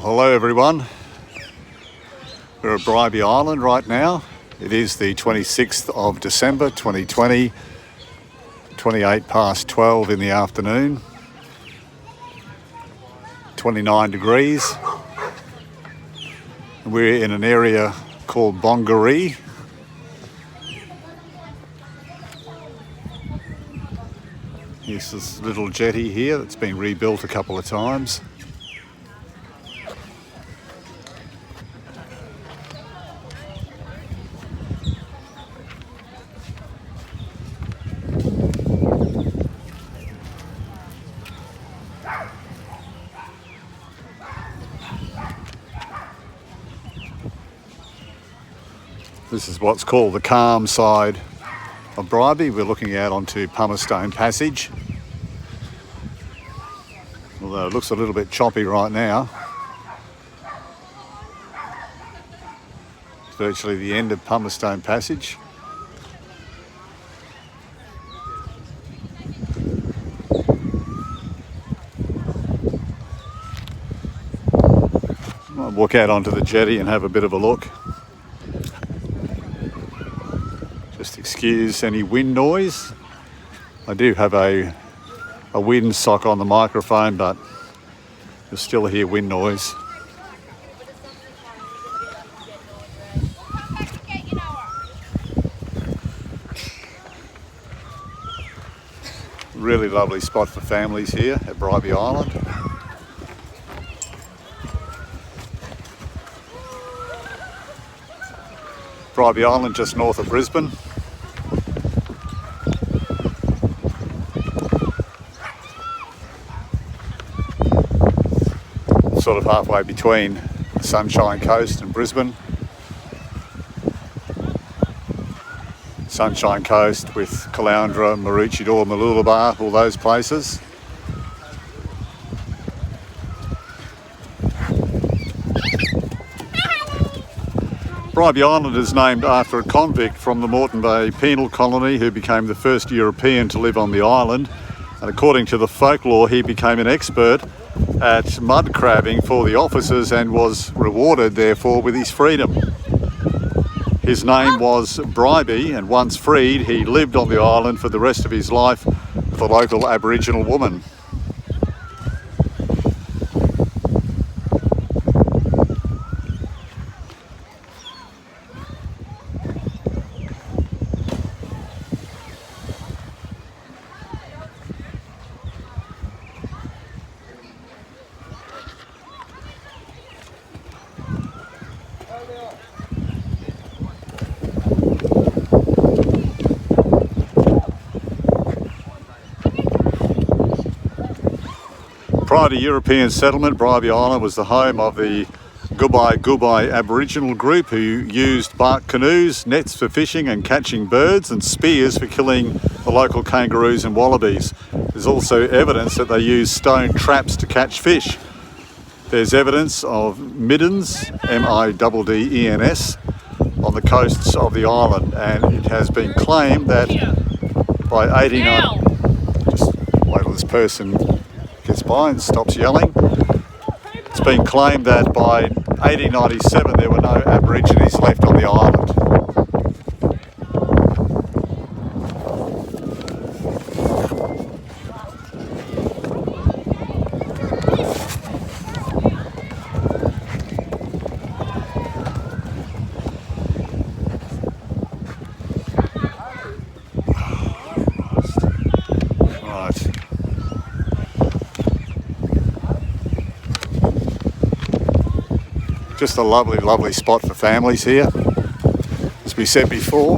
Well, hello everyone. We're at Bribie Island right now. It is the 26th of December 2020, 28 past 12 in the afternoon, 29 degrees. We're in an area called WWII. Here's this little jetty here that's been rebuilt a couple of times. This is what's called the calm side of Bribie. We're looking out onto Pumice-Stone Passage. Although it looks a little bit choppy right now. It's virtually the end of Pumice-Stone Passage. I'll walk out onto the jetty and have a bit of a look. Just excuse any wind noise. I do have a wind sock on the microphone, but you'll still hear wind noise. Really lovely spot for families here at Bribie Island. Bribie Island just north of Brisbane. Sort of halfway between the Sunshine Coast and Brisbane. Sunshine Coast with Caloundra, Maroochydore, Mooloolaba, all those places. Bribie Island is named after a convict from the Moreton Bay penal colony who became the first European to live on the island. And according to the folklore, he became an expert at mud crabbing for the officers and was rewarded therefore with his freedom. His name was Bribie, and once freed he lived on the island for the rest of his life with a local Aboriginal woman. Prior to European settlement, Bribie Island was the home of the WWII Aboriginal group who used bark canoes, nets for fishing and catching birds, and spears for killing the local kangaroos and wallabies. There's also evidence that they used stone traps to catch fish. There's evidence of middens, M-I-D-D-E-N-S, on the coasts of the island, and it has been claimed that by 1890... Just wait till this person gets by and stops yelling. It's been claimed that by 1897 there were no Aborigines left on the island. Just a lovely, lovely spot for families here, as we said before.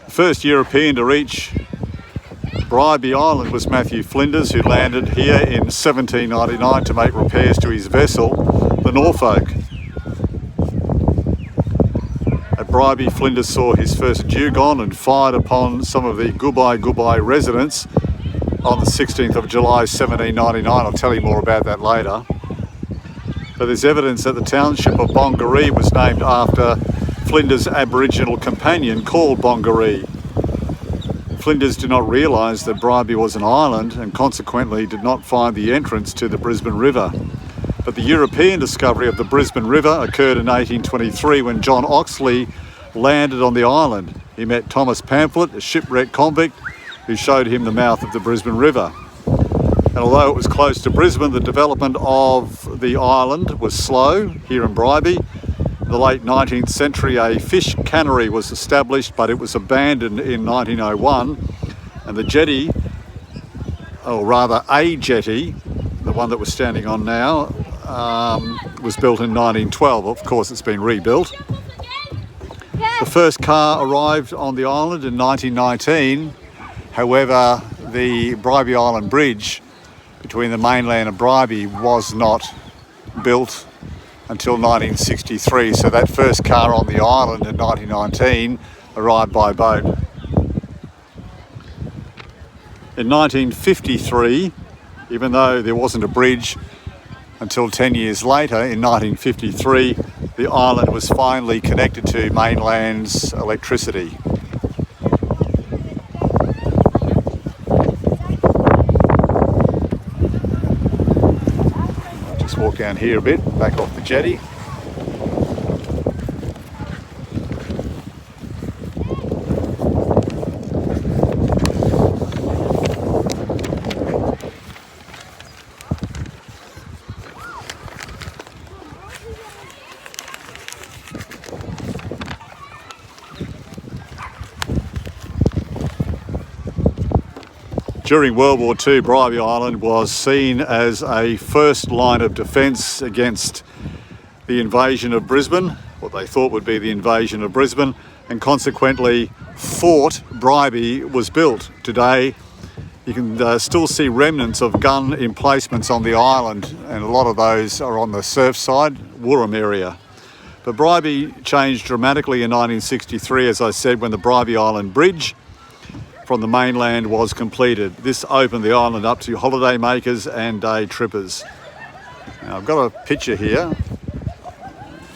The first European to reach Bribie Island was Matthew Flinders, who landed here in 1799 to make repairs to his vessel, the Norfolk. At Bribie, Flinders saw his first dugong and fired upon some of the WWII residents on the 16th of July 1799. I'll tell you more about that later. But there's evidence that the township of WWII was named after Flinders' Aboriginal companion called WWII. Flinders did not realise that Bribie was an island and consequently did not find the entrance to the Brisbane River. But the European discovery of the Brisbane River occurred in 1823 when John Oxley landed on the island. He met Thomas Pamphlet, a shipwrecked convict, who showed him the mouth of the Brisbane River. And although it was close to Brisbane, the development of the island was slow here in Bribie. In the late 19th century, a fish cannery was established, but it was abandoned in 1901. And the jetty, or rather a jetty, the one that we're standing on now, was built in 1912. Of course, it's been rebuilt. The first car arrived on the island in 1919. However, the Bribie Island Bridge between the mainland and Bribie was not built until 1963. So that first car on the island in 1919 arrived by boat. In 1953, even though there wasn't a bridge until 10 years later, in 1953, the island was finally connected to mainland's electricity. I'll just walk down here a bit, back off the jetty. During World War II, Bribie Island was seen as a first line of defence against the invasion of Brisbane, what they thought would be the invasion of Brisbane, and consequently Fort Bribie was built. Today you can still see remnants of gun emplacements on the island, and a lot of those are on the surf side, Woorim area. But Bribie changed dramatically in 1963, as I said, when the Bribie Island Bridge from the mainland was completed. This opened the island up to holiday makers and day trippers. Now, I've got a picture here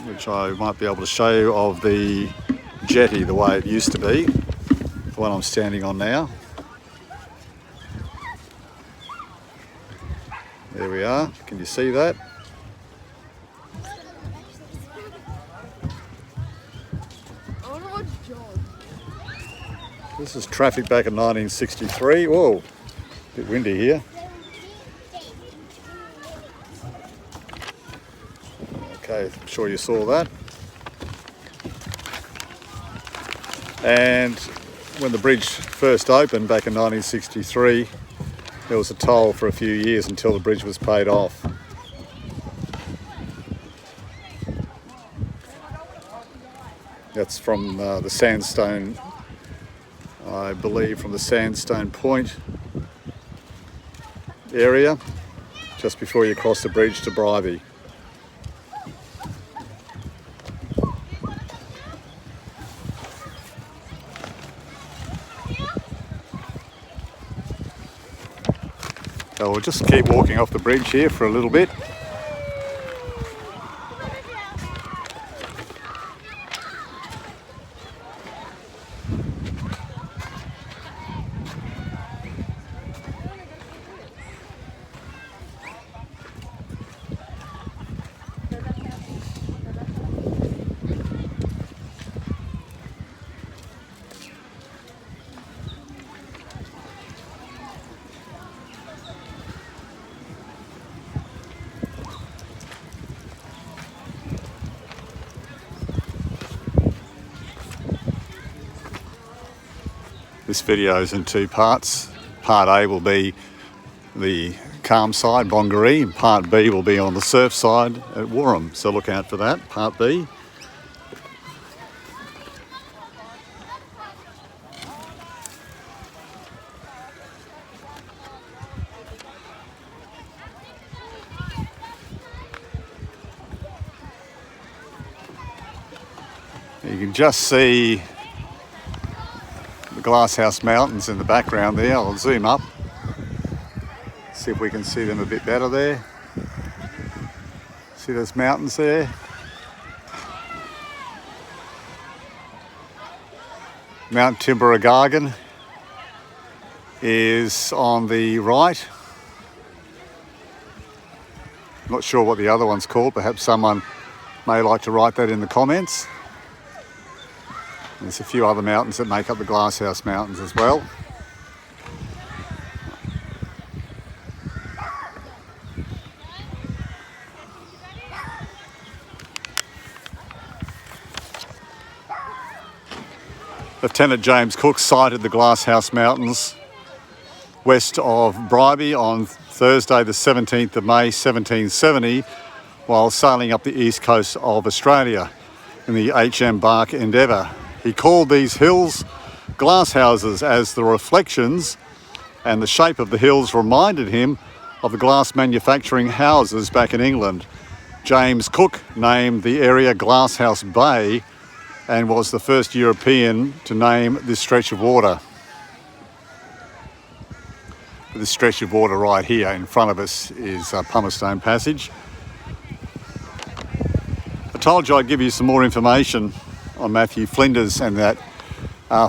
which I might be able to show you of the jetty the way it used to be, the one I'm standing on now. There we are. Can you see that? This is traffic back in 1963. Whoa, a bit windy here. Okay, I'm sure you saw that. And when the bridge first opened back in 1963, there was a toll for a few years until the bridge was paid off. That's from the sandstone, I believe, from the Sandstone Point area, just before you cross the bridge to Bribie. So we'll just keep walking off the bridge here for a little bit. This video is in two parts. Part A will be the calm side, Bongaree, and part B will be on the surf side at Woorim. So look out for that, part B. You can just see the Glasshouse Mountains in the background there. I'll zoom up, see if we can see them a bit better there. See those mountains there? Mount Timberagagan is on the right. Not sure what the other one's called. Perhaps someone may like to write that in the comments. There's a few other mountains that make up the Glasshouse Mountains as well. Lieutenant James Cook sighted the Glasshouse Mountains west of Bribie on Thursday the 17th of May 1770 while sailing up the east coast of Australia in the HM bark Endeavour. He called these hills glasshouses as the reflections and the shape of the hills reminded him of the glass manufacturing houses back in England. James Cook named the area Glasshouse Bay and was the first European to name this stretch of water. This stretch of water right here in front of us is Pumice Passage. I told you I'd give you some more information on Matthew Flinders and that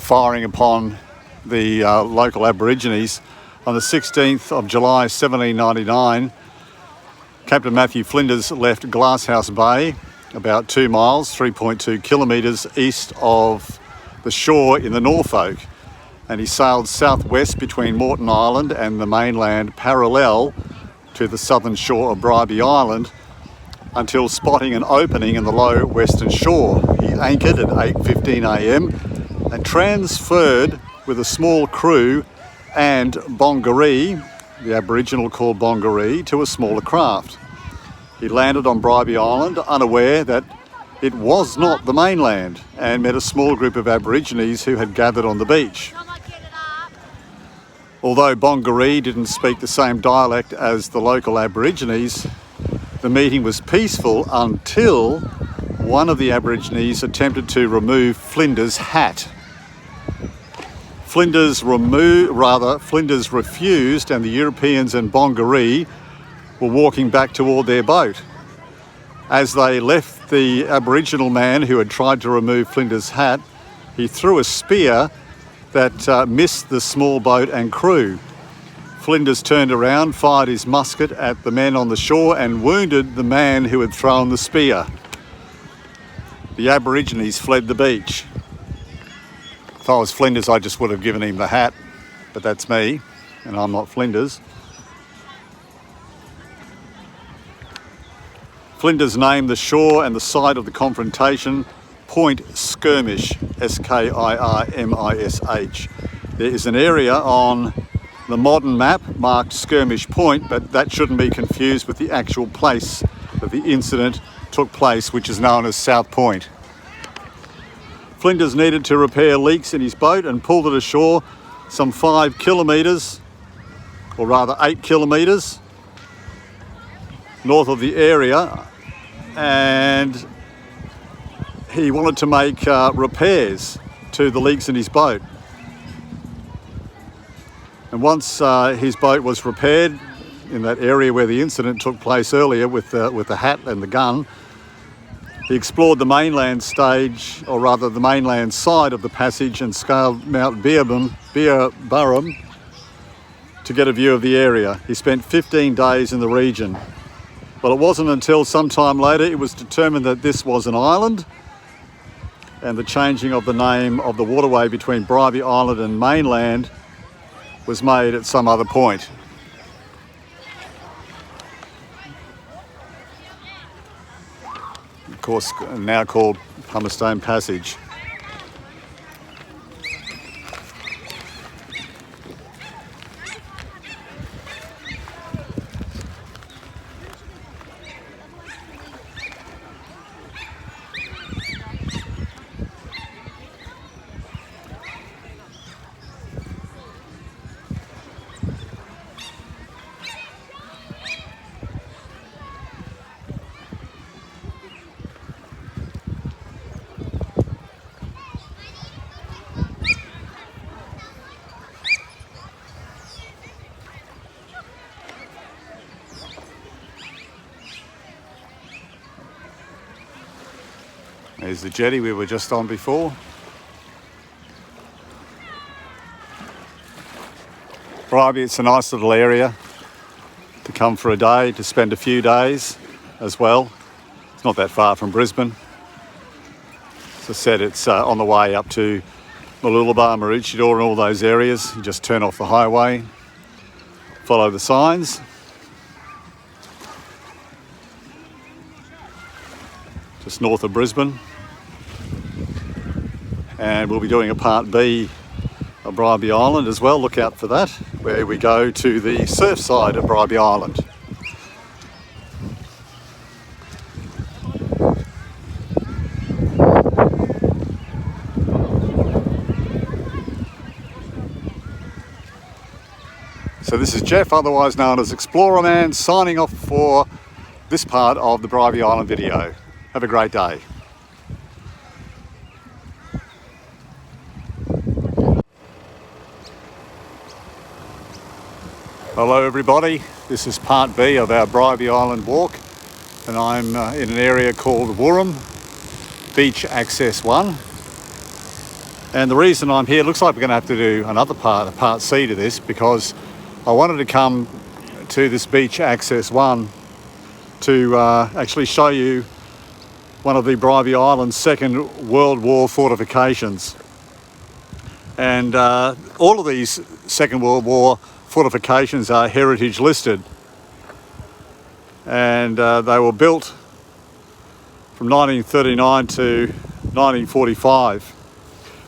firing upon the local Aborigines. On the 16th of July 1799, Captain Matthew Flinders left Glasshouse Bay about 2 miles, 3.2 kilometres east of the shore in the Norfolk, and he sailed southwest between Moreton Island and the mainland parallel to the southern shore of Bribie Island until spotting an opening in the low western shore. He anchored at 8:15 a.m. and transferred with a small crew and bongaree, the Aboriginal called bongaree, to a smaller craft. He landed on Bribie Island unaware that it was not the mainland and met a small group of Aborigines who had gathered on the beach. Although bongaree didn't speak the same dialect as the local Aborigines, the meeting was peaceful until one of the Aborigines attempted to remove Flinders' hat. Flinders refused, and the Europeans and bongaree were walking back toward their boat. As they left the Aboriginal man who had tried to remove Flinders' hat, he threw a spear that missed the small boat and crew. Flinders turned around, fired his musket at the men on the shore and wounded the man who had thrown the spear. The Aborigines fled the beach. If I was Flinders, I just would have given him the hat, but that's me, and I'm not Flinders. Flinders named the shore and the site of the confrontation Point Skirmish, Skirmish. There is an area on the modern map marked Skirmish Point, but that shouldn't be confused with the actual place that the incident took place, which is known as South Point. Flinders needed to repair leaks in his boat and pulled it ashore some 5 kilometres, or rather 8 kilometres, north of the area, and he wanted to make repairs to the leaks in his boat. And once his boat was repaired in that area where the incident took place earlier with the hat and the gun, he explored the mainland stage, or rather the mainland side of the passage, and scaled Mount Beerburrum to get a view of the area. He spent 15 days in the region. Well, it wasn't until some time later it was determined that this was an island, and the changing of the name of the waterway between Bribie Island and mainland was made at some other point. Of course, now called Pumice Passage. There's the jetty we were just on before. Bribie. It's a nice little area to come for a day, to spend a few days as well. It's not that far from Brisbane. As I said, it's on the way up to Mooloolaba, Maroochydore and all those areas. You just turn off the highway, follow the signs. Just north of Brisbane. And we'll be doing a part B of Bribie Island as well. Look out for that, where we go to the surf side of Bribie Island. So this is Jeff, otherwise known as Explorerman, signing off for this part of the Bribie Island video. Have a great day. Hello everybody, this is part B of our Bribie Island walk, and I'm in an area called Woorim, Beach Access 1. And the reason I'm here, looks like we're going to have to do another part, a part C to this, because I wanted to come to this Beach Access 1 to actually show you one of the Bribie Island's Second World War fortifications. And all of these Second World War fortifications are heritage listed, and they were built from 1939 to 1945.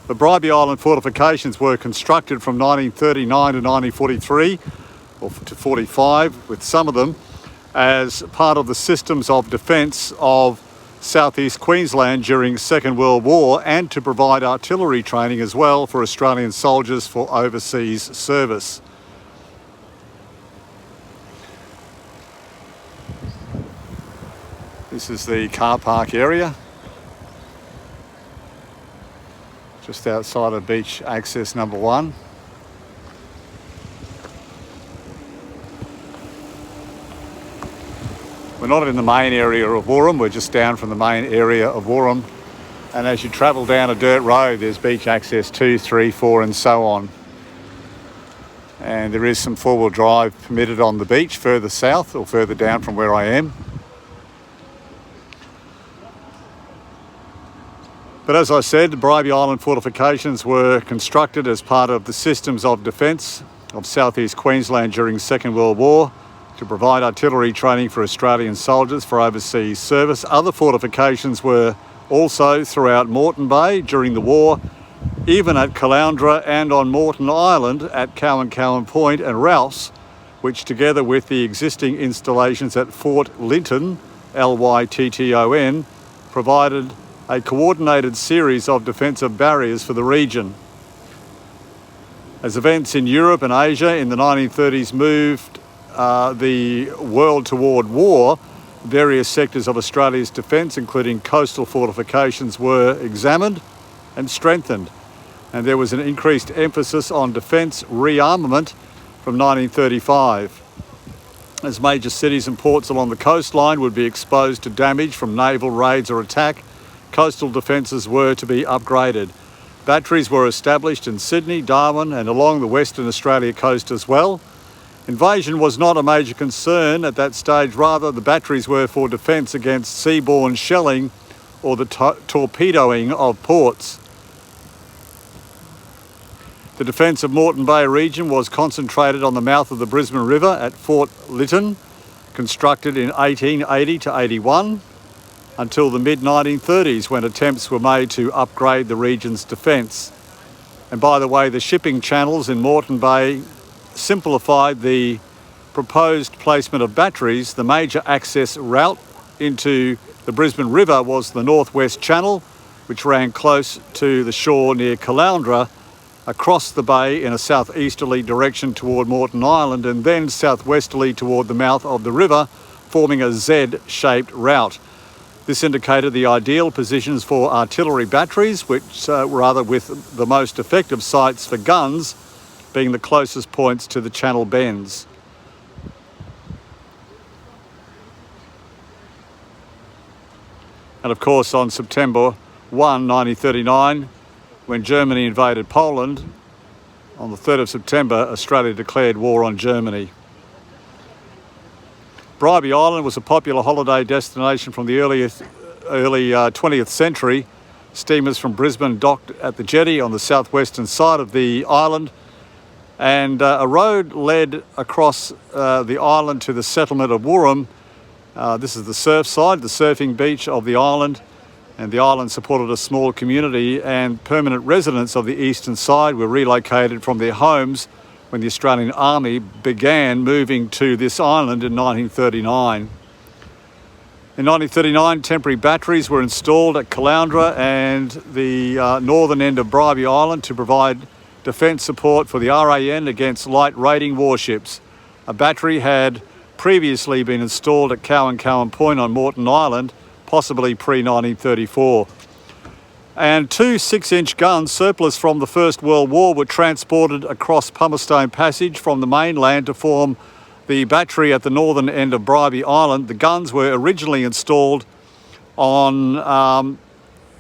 The Bribie Island fortifications were constructed from 1939 to 1943 or to 45, with some of them as part of the systems of defence of southeast Queensland during Second World War, and to provide artillery training as well for Australian soldiers for overseas service. This is the car park area, just outside of Beach Access number 1. We're not in the main area of Woorim, we're just down from the main area of Woorim. And as you travel down a dirt road, there's Beach Access 2, 3, 4 and so on. And there is some four-wheel drive permitted on the beach further south or further down from where I am. But as I said, the Bribie Island fortifications were constructed as part of the systems of defence of southeast Queensland during Second World War, to provide artillery training for Australian soldiers for overseas service. Other fortifications were also throughout Moreton Bay during the war, even at Caloundra and on Moreton Island at Cowan Point and Rouse, which together with the existing installations at Fort Lytton, Lytton, provided a coordinated series of defensive barriers for the region. As events in Europe and Asia in the 1930s moved the world toward war, various sectors of Australia's defence, including coastal fortifications, were examined and strengthened. And there was an increased emphasis on defence rearmament from 1935. As major cities and ports along the coastline would be exposed to damage from naval raids or attack, coastal defences were to be upgraded. Batteries were established in Sydney, Darwin and along the Western Australia coast as well. Invasion was not a major concern at that stage, rather the batteries were for defence against seaborne shelling or the torpedoing of ports. The defence of Moreton Bay region was concentrated on the mouth of the Brisbane River at Fort Lytton, constructed in 1880 to 81, until the mid-1930s, when attempts were made to upgrade the region's defence. And by the way, the shipping channels in Moreton Bay simplified the proposed placement of batteries. The major access route into the Brisbane River was the Northwest Channel, which ran close to the shore near Caloundra, across the bay in a southeasterly direction toward Moreton Island, and then southwesterly toward the mouth of the river, forming a Z-shaped route. This indicated the ideal positions for artillery batteries, which rather with the most effective sites for guns being the closest points to the channel bends. And of course, on September 1, 1939, when Germany invaded Poland, On the 3rd of September, Australia declared war on Germany. Bribie Island was a popular holiday destination from the early 20th century. Steamers from Brisbane docked at the jetty on the southwestern side of the island, and a road led across the island to the settlement of Woorim. This is the surf side, the surfing beach of the island, and the island supported a small community, and permanent residents of the eastern side were relocated from their homes when the Australian Army began moving to this island in 1939. In 1939, temporary batteries were installed at Caloundra and the northern end of Bribie Island to provide defence support for the RAN against light raiding warships. A battery had previously been installed at Cowan Point on Moreton Island, possibly pre-1934. And two 6-inch guns, surplus from the First World War, were transported across Pumice Passage from the mainland to form the battery at the northern end of Bribie Island. The guns were originally installed on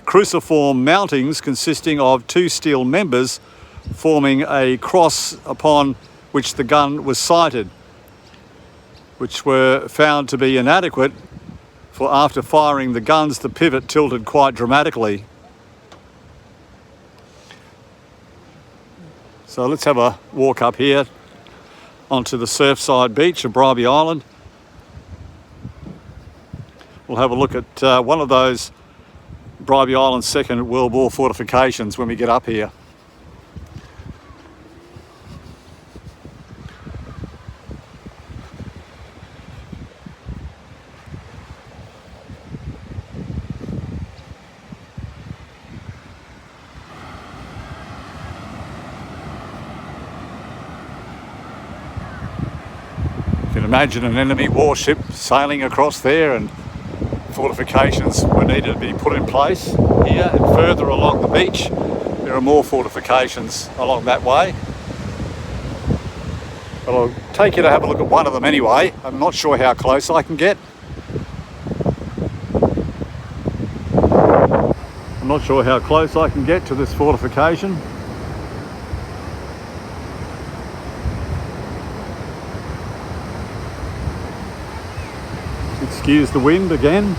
cruciform mountings consisting of two steel members forming a cross upon which the gun was sighted, which were found to be inadequate, for after firing the guns the pivot tilted quite dramatically. So let's have a walk up here onto the surfside beach of Bribie Island. We'll have a look at one of those Bribie Island Second World War fortifications when we get up here. You can imagine an enemy warship sailing across there, and fortifications were needed to be put in place here, and further along the beach there are more fortifications along that way. But I'll take you to have a look at one of them anyway. I'm not sure how close I can get. I'm not sure how close I can get to this fortification. Excuse the wind again.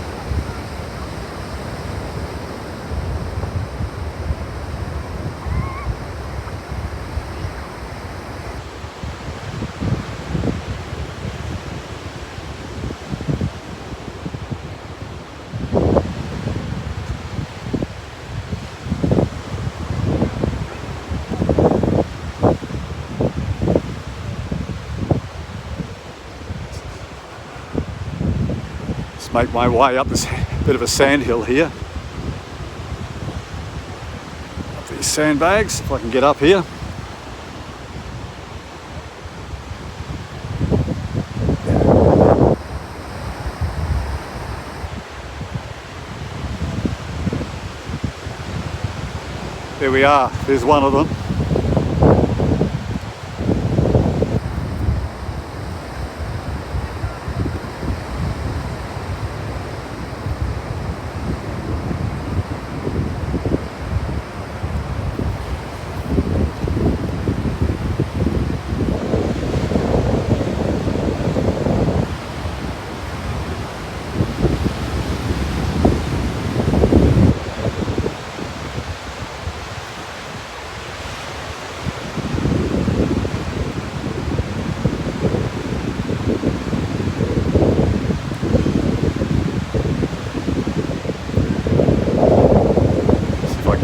Make my way up this bit of a sand hill here. Up these sandbags, if I can get up here. There we are, there's one of them.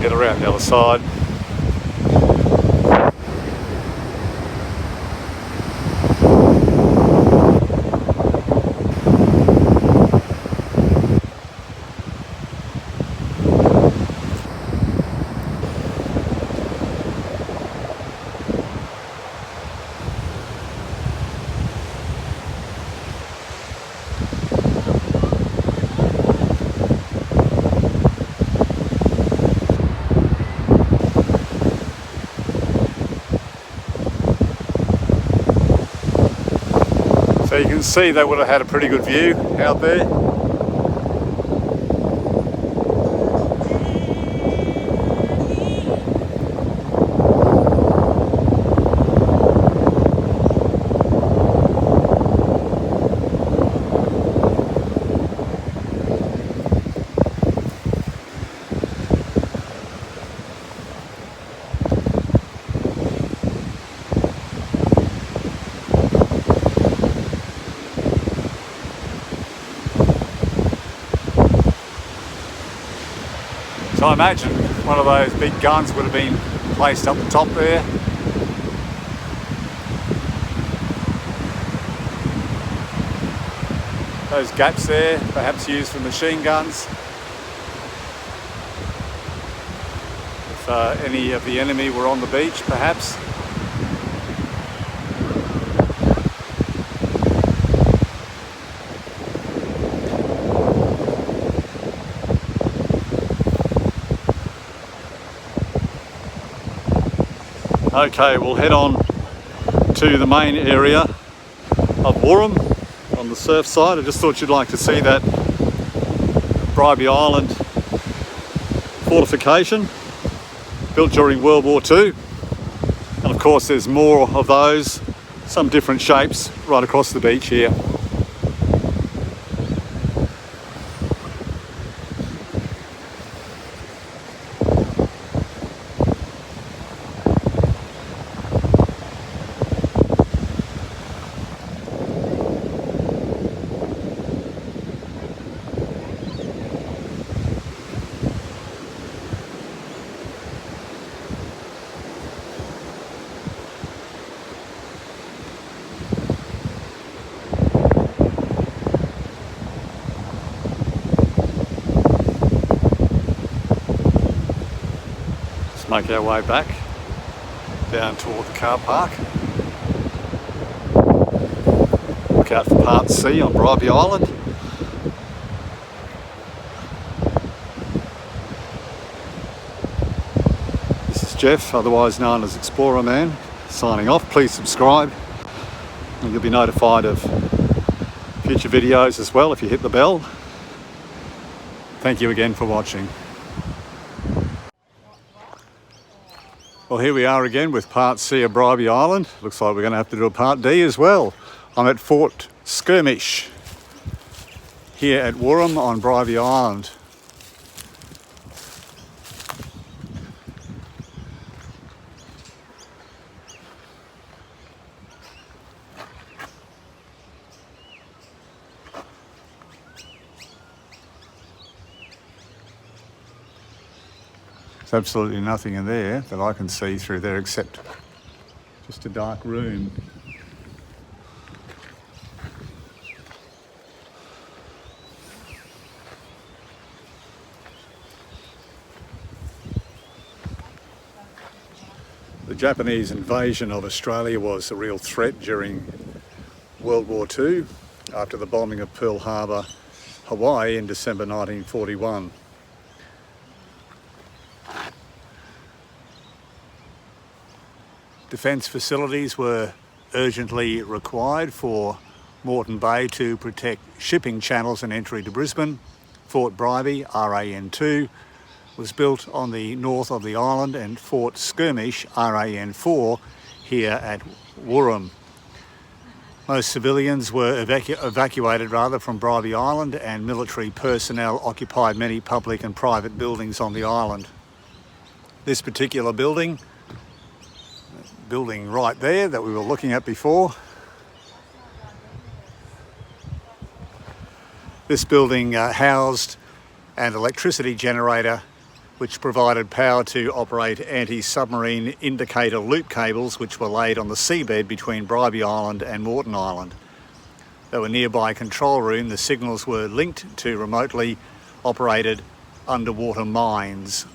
Get around the other side. So you can see they would have had a pretty good view out there. So I imagine one of those big guns would have been placed up the top there. Those gaps there, perhaps used for machine guns. If any of the enemy were on the beach, perhaps. Okay, we'll head on to the main area of Woorim on the surf side. I just thought you'd like to see that Bribie Island fortification built during World War II. And of course there's more of those, some different shapes right across the beach here. Make our way back down toward the car park. Look out for Part C on Bribie Island. This is Jeff, otherwise known as Explorerman, signing off. Please subscribe and you'll be notified of future videos as well if you hit the bell. Thank you again for watching. Well, here we are again with Part C of Bribie Island. Looks like we're going to have to do a Part D as well. I'm at Fort Skirmish here at Woorim on Bribie Island. There's absolutely nothing in there that I can see through there except just a dark room. The Japanese invasion of Australia was a real threat during World War II after the bombing of Pearl Harbor, Hawaii in December 1941. Defence facilities were urgently required for Moreton Bay to protect shipping channels and entry to Brisbane. Fort Bribie, RAN2, was built on the north of the island, and Fort Skirmish, RAN4, here at Woorim. Most civilians were evacuated from Bribie Island, and military personnel occupied many public and private buildings on the island. This particular building right there that we were looking at before. This building housed an electricity generator which provided power to operate anti-submarine indicator loop cables which were laid on the seabed between Bribie Island and Moreton Island. They were nearby control room. The signals were linked to remotely operated underwater mines.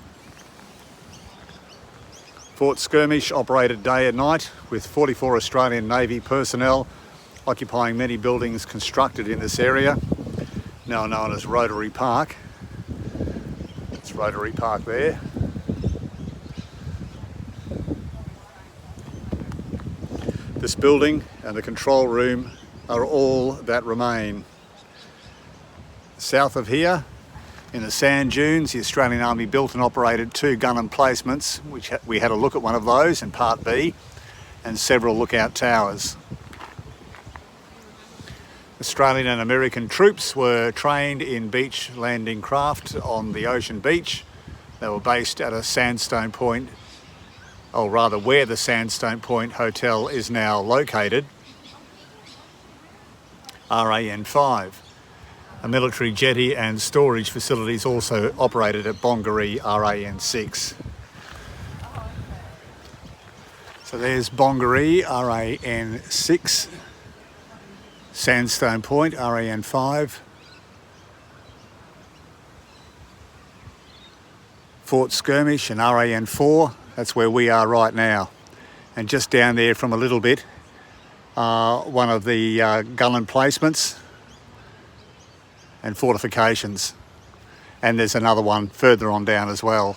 Fort Skirmish operated day and night with 44 Australian Navy personnel occupying many buildings constructed in this area, now known as Rotary Park. It's Rotary Park there. This building and the control room are all that remain. South of here, in the sand dunes, the Australian Army built and operated 2 gun emplacements, which we had a look at one of those in Part B, and several lookout towers. Australian and American troops were trained in beach landing craft on the ocean beach. They were based at a Sandstone Point, or rather where the Sandstone Point Hotel is now located, RAN5. A military jetty and storage facilities also operated at Bongaree RAN6. So there's Bongaree RAN6, Sandstone Point RAN5, Fort Skirmish and RAN4, that's where we are right now. And just down there from a little bit, one of the gun emplacements and fortifications. And there's another one further on down as well.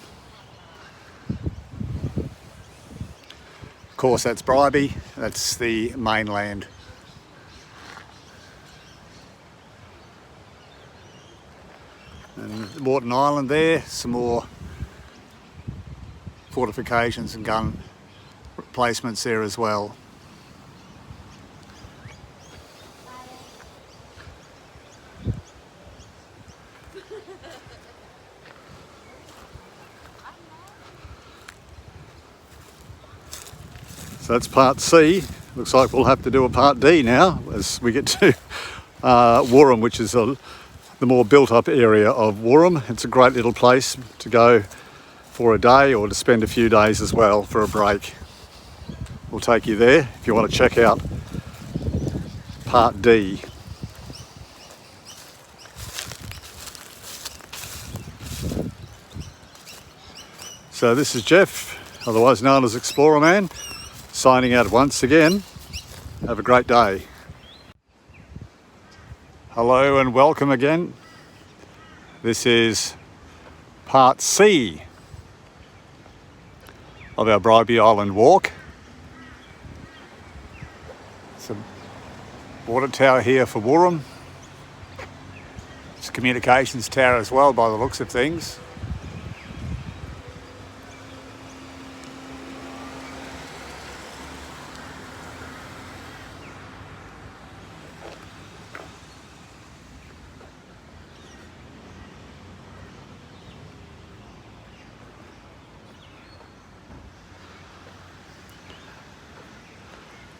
Of course, that's Bribie, that's the mainland. And Bribie Island there, some more fortifications and gun placements there as well. So that's part C. Looks like we'll have to do a part D now as we get to Woorim, which is the more built up area of Woorim. It's a great little place to go for a day or to spend a few days as well for a break. We'll take you there if you want to check out part D. So this is Jeff, otherwise known as Explorerman, signing out once again. Have a great day. Hello and welcome again. This is part C of our Bribie Island walk. It's a water tower here for Woorim. It's a communications tower as well by the looks of things.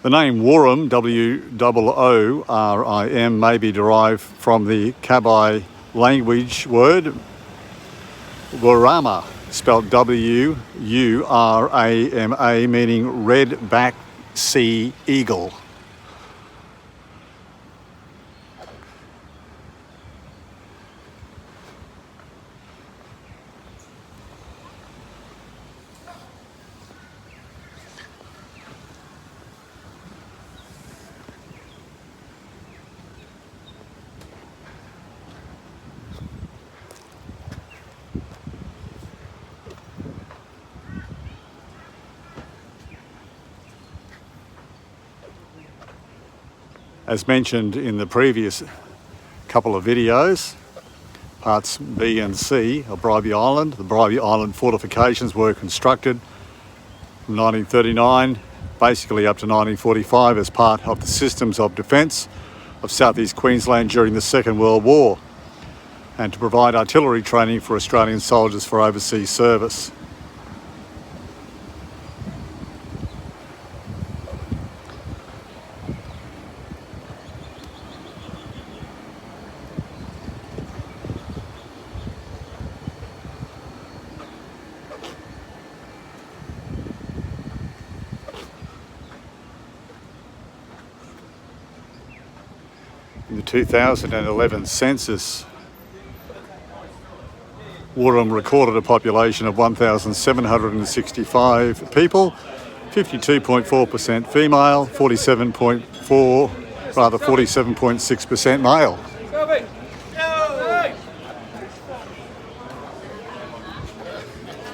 The name Woorim, W-O-O-R-I-M, may be derived from the Kabai language word Wurama, spelled W-U-R-A-M-A, meaning red back sea eagle. As mentioned in the previous couple of videos, parts B and C of Bribie Island, the Bribie Island fortifications were constructed from 1939 basically up to 1945 as part of the systems of defence of southeast Queensland during the Second World War and to provide artillery training for Australian soldiers for overseas service. In the 2011 census, Woorim recorded a population of 1,765 people, 52.4% female, 47.6% male.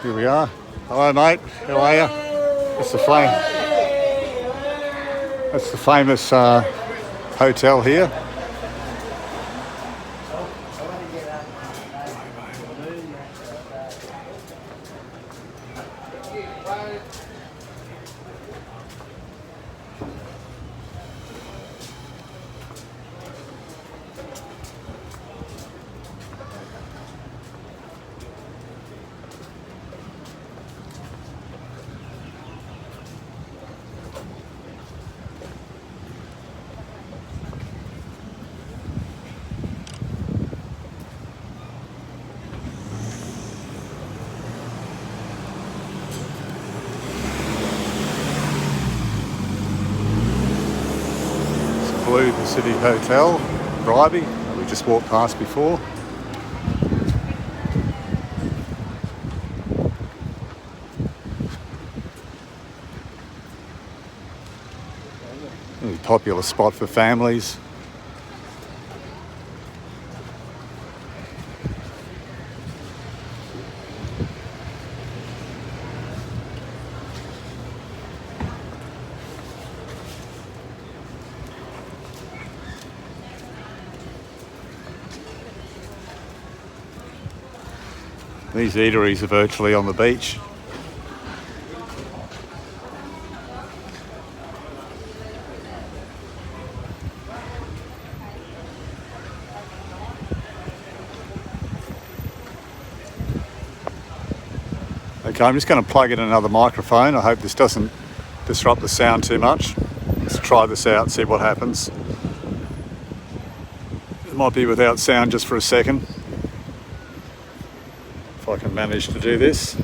Here we are. Hello, mate. How are you? That's the famous hotel here. City Hotel, Bribie, that we just walked past before. Really popular spot for families. These eateries are virtually on the beach. Okay, I'm just going to plug in another microphone. I hope this doesn't disrupt the sound too much. Let's try this out, see what happens. It might be without sound just for a second. If I can manage to do this.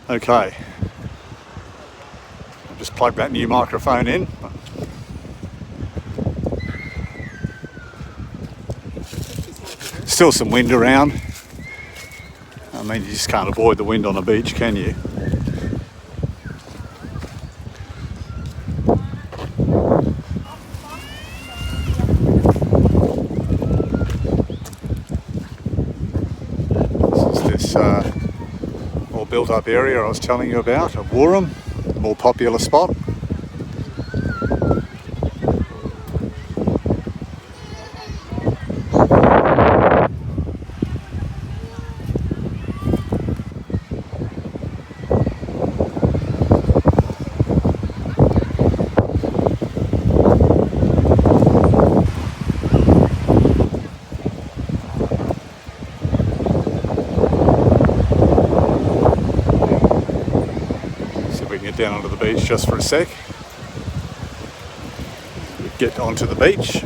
Okay. I'll just plug that new microphone in. Still some wind around. I mean, you just can't avoid the wind on the beach, can you? More built up area I was telling you about, of Woorim, more popular spot. Down onto the beach just for a sec. Get onto the beach.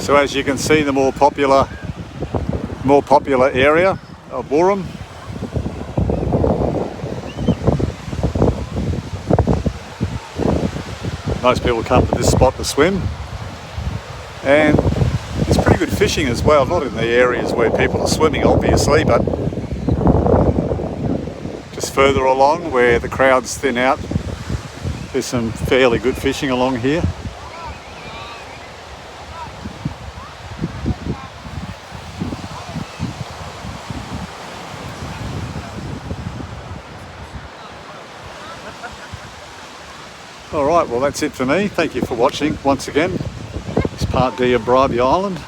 So as you can see, the more popular area of Woorim. Most people come to this spot to swim, and there's pretty good fishing as well, not in the areas where people are swimming obviously, but just further along where the crowds thin out, there's some fairly good fishing along here. Alright, well that's it for me. Thank you for watching once again. It's part D of Bribie Island.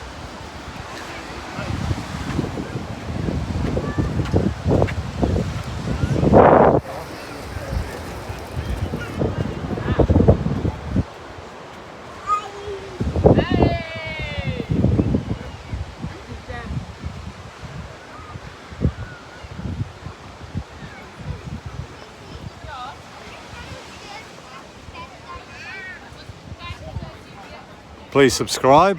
Please subscribe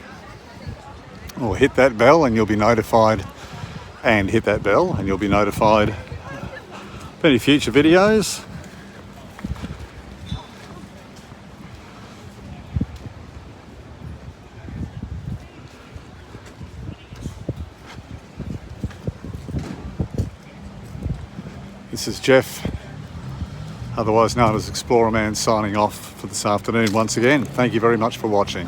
or hit that bell and you'll be notified, and hit that bell and you'll be notified of any future videos. This is Jeff, otherwise known as Explorerman, signing off for this afternoon once again. Thank you very much for watching.